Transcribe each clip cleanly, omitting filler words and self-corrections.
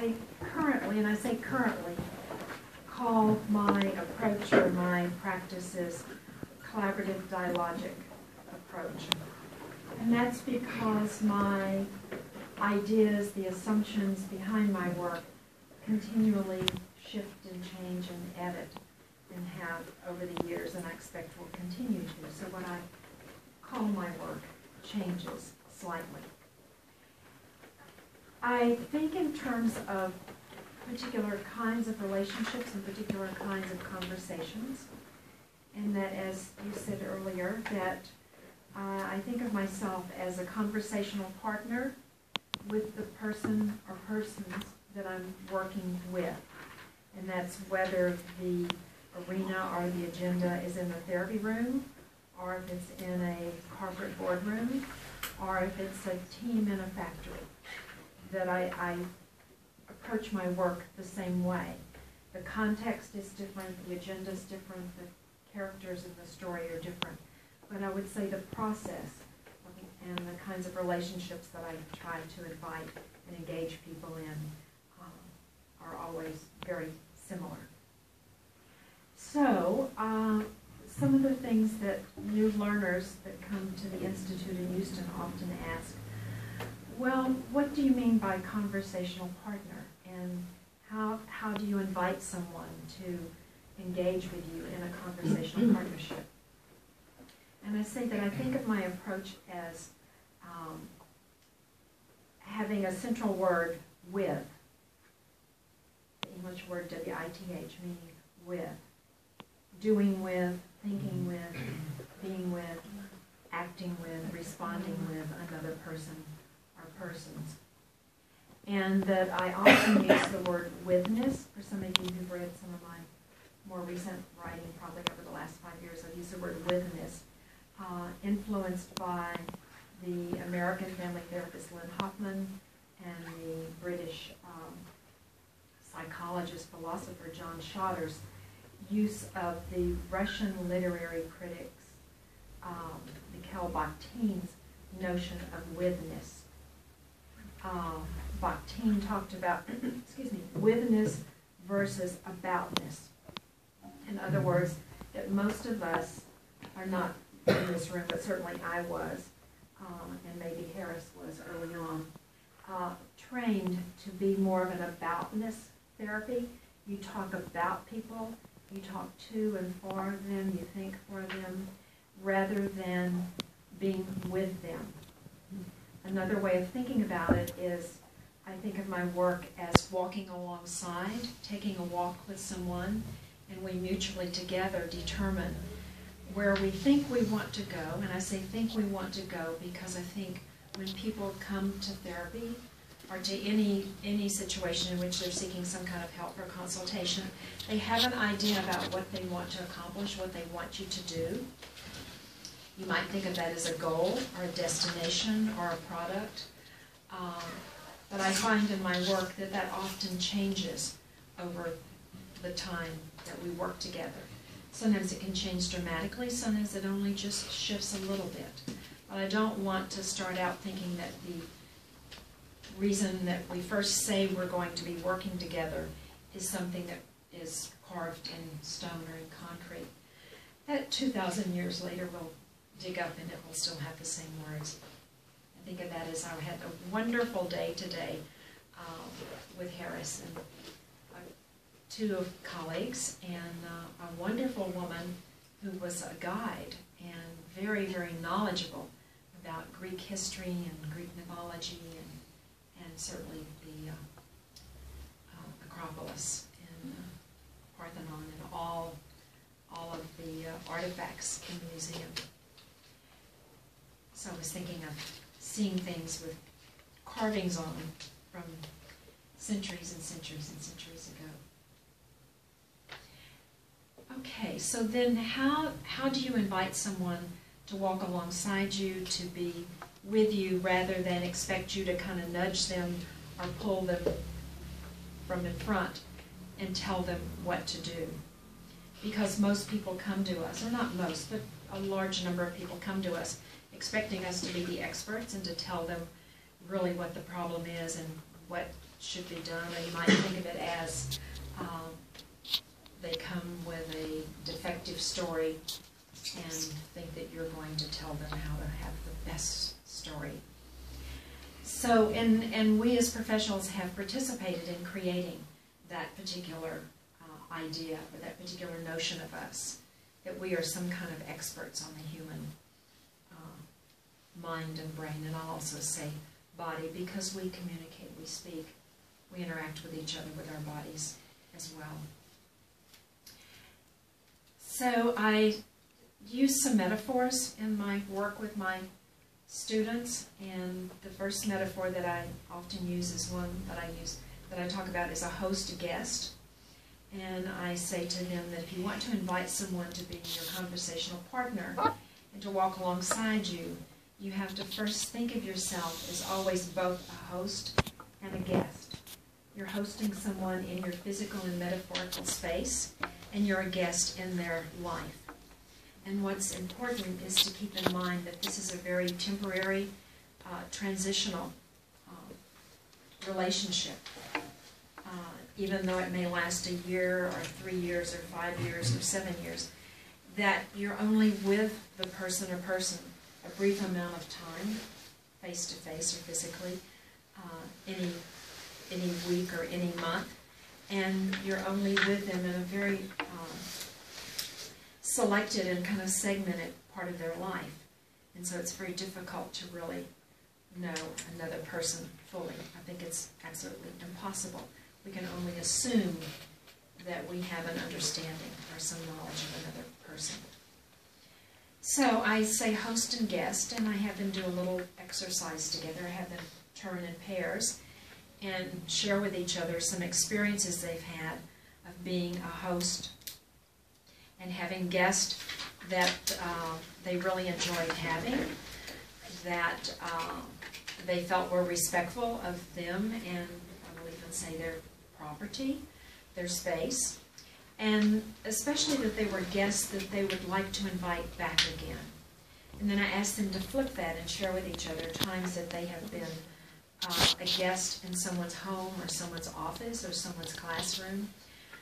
I currently, and I say currently, call my approach or my practices collaborative dialogic approach. And that's because my ideas, the assumptions behind my work continually shift and change and edit and have over the years, and I expect will continue to. So what I call my work changes slightly. I think in terms of particular kinds of relationships and particular kinds of conversations, and that, as you said earlier, that I think of myself as a conversational partner with the person or persons that I'm working with. And that's whether the arena or the agenda is in the therapy room, or if it's in a corporate boardroom, or if it's a team in a factory, that I approach my work the same way. The context is different, the agenda is different, the characters in the story are different. But I would say the process and the kinds of relationships that I try to invite and engage people in are always very similar. So, some of the things that new learners that come to the Institute in Houston often ask, well, what do you mean by conversational partner? And how do you invite someone to engage with you in a conversational partnership? And I say that I think of my approach as having a central word, with, the English word W-I-T-H, meaning with, doing with, thinking with, being with, acting with, responding with another person or persons. And that I often use the word witness. For some of you who've read some of my more recent writing, probably over the last 5 years, I've used the word witness, influenced by the American family therapist Lynn Hoffman and the British psychologist, philosopher John Schotter's use of the Russian literary critics Mikhail Bakhtin's notion of witness. Bakhtin talked about, witness versus aboutness. In other words, that most of us are not in this room, but certainly I was, and maybe Harris was early on, trained to be more of an aboutness therapy. You talk about people, you talk to and for them, you think for them, rather than being with them. Another way of thinking about it is, I think of my work as walking alongside, taking a walk with someone, and we mutually together determine where we think we want to go. And I say think we want to go because I think when people come to therapy or to any situation in which they're seeking some kind of help or consultation, they have an idea about what they want to accomplish, what they want you to do. You might think of that as a goal or a destination or a product. But I find in my work that that often changes over the time that we work together. Sometimes it can change dramatically, sometimes it only just shifts a little bit. But I don't want to start out thinking that the reason that we first say we're going to be working together is something that is carved in stone or in concrete. That 2,000 years later we'll dig up and it will still have the same words. I think of that as I had a wonderful day today with Harris and two colleagues, and a wonderful woman who was a guide and very, very knowledgeable about Greek history and Greek mythology and certainly the Acropolis and Parthenon and all of the artifacts in the museum. So I was thinking of seeing things with carvings on them from centuries and centuries and centuries ago. Okay, so then how do you invite someone to walk alongside you, to be with you, rather than expect you to kind of nudge them or pull them from in front and tell them what to do? Because most people come to us, or not most, but a large number of people come to us expecting us to be the experts and to tell them really what the problem is and what should be done, or you might think of it as they come with a defective story and think that you're going to tell them how to have the best story. So, and we as professionals have participated in creating that particular idea, or that particular notion of us, that we are some kind of experts on the human mind and brain, and I'll also say body, because we communicate, we speak, we interact with each other with our bodies as well. So I use some metaphors in my work with my students, and the first metaphor that I often use is one that I talk about is a host-guest. And I say to them that if you want to invite someone to be your conversational partner and to walk alongside you, you have to first think of yourself as always both a host and a guest. You're hosting someone in your physical and metaphorical space, and you're a guest in their life. And what's important is to keep in mind that this is a very temporary, transitional relationship. Even though it may last a year or 3 years or 5 years or 7 years, that you're only with the person or person a brief amount of time, face-to-face or physically, any week or any month, and you're only with them in a very selected and kind of segmented part of their life. And so it's very difficult to really know another person fully. I think it's absolutely impossible. We can only assume that we have an understanding or some knowledge of another person. So I say host and guest, and I have them do a little exercise together. I have them turn in pairs and share with each other some experiences they've had of being a host and having guests that they really enjoyed having, that they felt were respectful of them, and I will even say their property, their space, and especially that they were guests that they would like to invite back again. And then I asked them to flip that and share with each other times that they have been a guest in someone's home or someone's office or someone's classroom,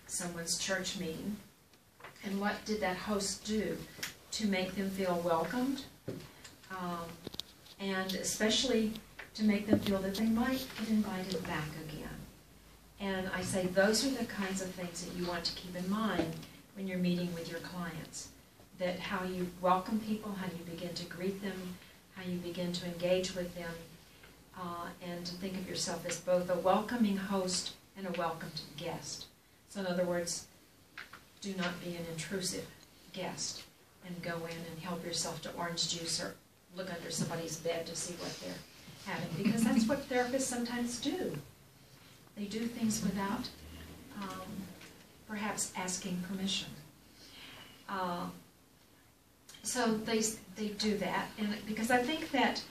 someone's church meeting, and what did that host do to make them feel welcomed, and especially to make them feel that they might get invited back again. And I say those are the kinds of things that you want to keep in mind when you're meeting with your clients. That how you welcome people, how you begin to greet them, how you begin to engage with them, and to think of yourself as both a welcoming host and a welcomed guest. So in other words, do not be an intrusive guest and go in and help yourself to orange juice or look under somebody's bed to see what they're having, because that's what therapists sometimes do. They do things without perhaps asking permission. So they do that, and because I think that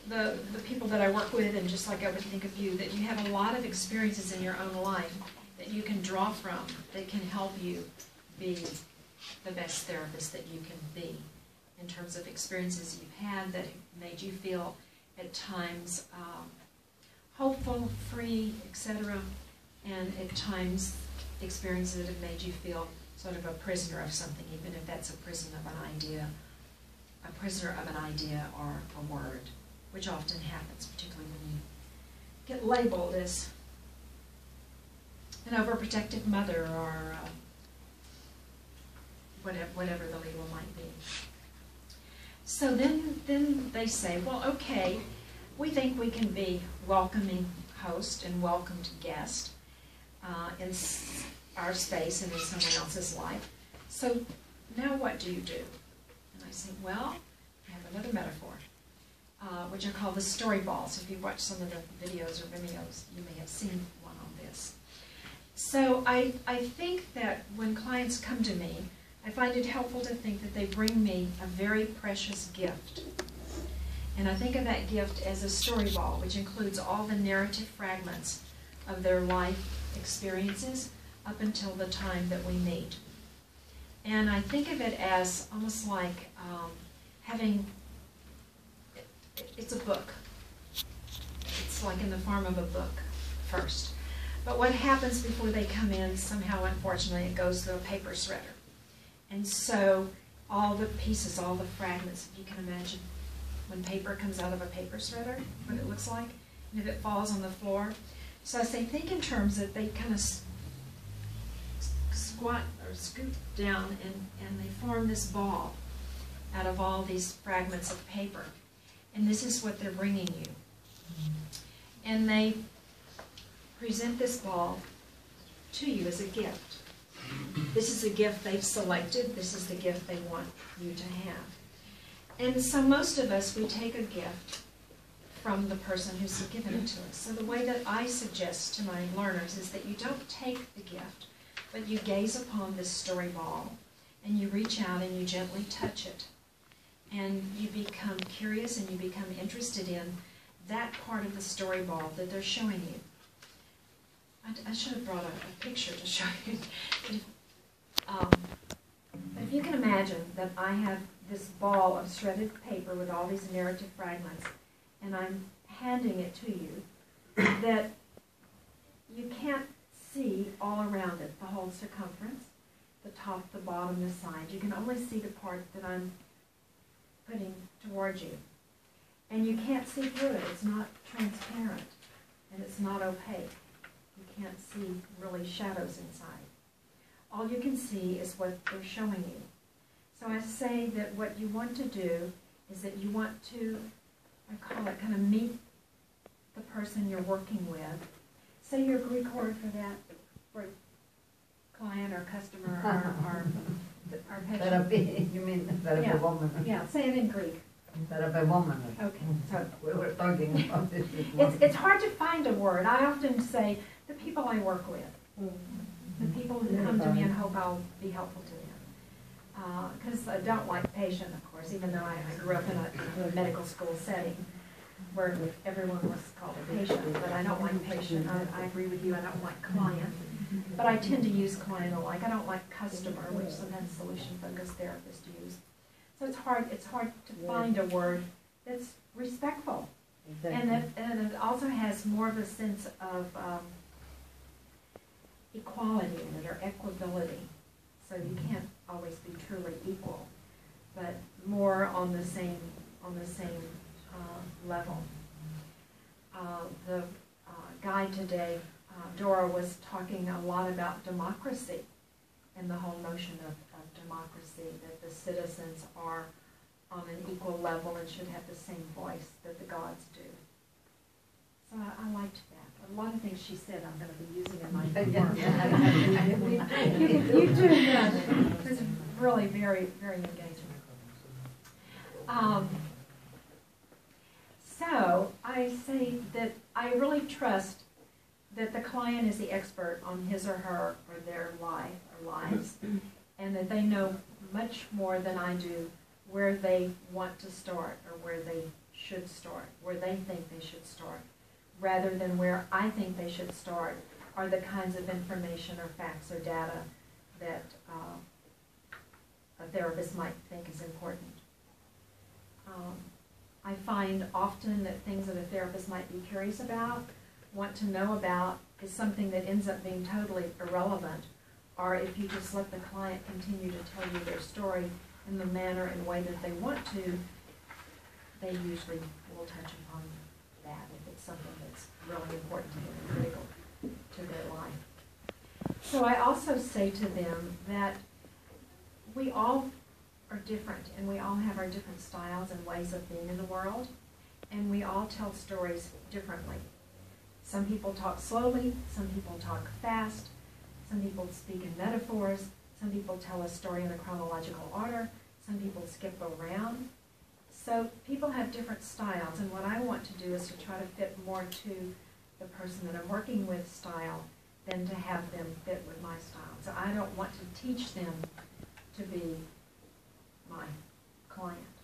the people that I work with, and just like I would think of you, that you have a lot of experiences in your own life that you can draw from, that can help you be the best therapist that you can be, in terms of experiences you've had that made you feel at times hopeful, free, etc., and at times experiences that have made you feel sort of a prisoner of something, even if that's a prisoner of an idea or a word, which often happens, particularly when you get labeled as an overprotective mother or whatever the label might be. So then they say, well, okay, we think we can be welcoming host and welcomed guest in our space and in someone else's life. So now what do you do? And I say, well, I have another metaphor, which I call the story ball. So if you watch some of the videos or Vimeos, you may have seen one on this. So I think that when clients come to me, I find it helpful to think that they bring me a very precious gift. And I think of that gift as a story ball, which includes all the narrative fragments of their life experiences up until the time that we meet. And I think of it as almost like it's a book. It's like in the form of a book. first. But what happens before they come in, somehow, unfortunately, it goes through a paper shredder. And so all the pieces, all the fragments, if you can imagine, when paper comes out of a paper shredder, what it looks like, and if it falls on the floor. So I say, think in terms that they kind of squat or scoop down and they form this ball out of all these fragments of paper. And this is what they're bringing you. And they present this ball to you as a gift. This is a gift they've selected. This is the gift they want you to have. And so most of us, we take a gift from the person who's given it to us. So the way that I suggest to my learners is that you don't take the gift, but you gaze upon this story ball, and you reach out and you gently touch it. And you become curious and you become interested in that part of the story ball that they're showing you. I should have brought a picture to show you. If you can imagine that I have this ball of shredded paper with all these narrative fragments, and I'm handing it to you, that you can't see all around it, the whole circumference, the top, the bottom, the side. You can only see the part that I'm putting towards you. And you can't see through it. It's not transparent, and it's not opaque. You can't see really shadows inside. All you can see is what they're showing you. So I say that what you want to do is that you want to, I call it, kind of meet the person you're working with. Say your Greek word for that, for client or customer or patient. Therapy, you mean woman? Yeah, say it in Greek. Woman. Okay. So we were talking about this. It's hard to find a word. I often say the people I work with, the people who come to me and hope I'll be helpful to them. Because I don't like patient, of course, even though I grew up in a medical school setting where everyone was called a patient, but I don't like patient. I agree with you, I don't like client. But I tend to use client alike. I don't like customer, which sometimes solution-focused therapists use. So it's hard to find a word that's respectful. Exactly. And it also has more of a sense of equality in it, or equability. So you can't always be truly equal, but more on the same level. The guide today, Dora, was talking a lot about democracy and the whole notion of democracy, that the citizens are on an equal level and should have the same voice that the gods do. So I liked that. A lot of things she said I'm going to be using in my work. You do, yeah. It was really very, very engaging. So I say that I really trust that the client is the expert on his or her or their life or lives, and that they know much more than I do where they want to start or where they should start, where they think they should start, rather than where I think they should start are the kinds of information or facts or data that a therapist might think is important. I find often that things that a therapist might be curious about, want to know about, is something that ends up being totally irrelevant, or if you just let the client continue to tell you their story in the manner and way that they want to, they usually will touch upon that if it's something that's really important to them and critical to their life. So I also say to them that we all are different, and we all have our different styles and ways of being in the world, and we all tell stories differently. Some people talk slowly, some people talk fast, some people speak in metaphors, some people tell a story in a chronological order, some people skip around. So people have different styles, and what I want to do is to try to fit more to the person that I'm working with style than to have them fit with my style. So I don't want to teach them to be my client.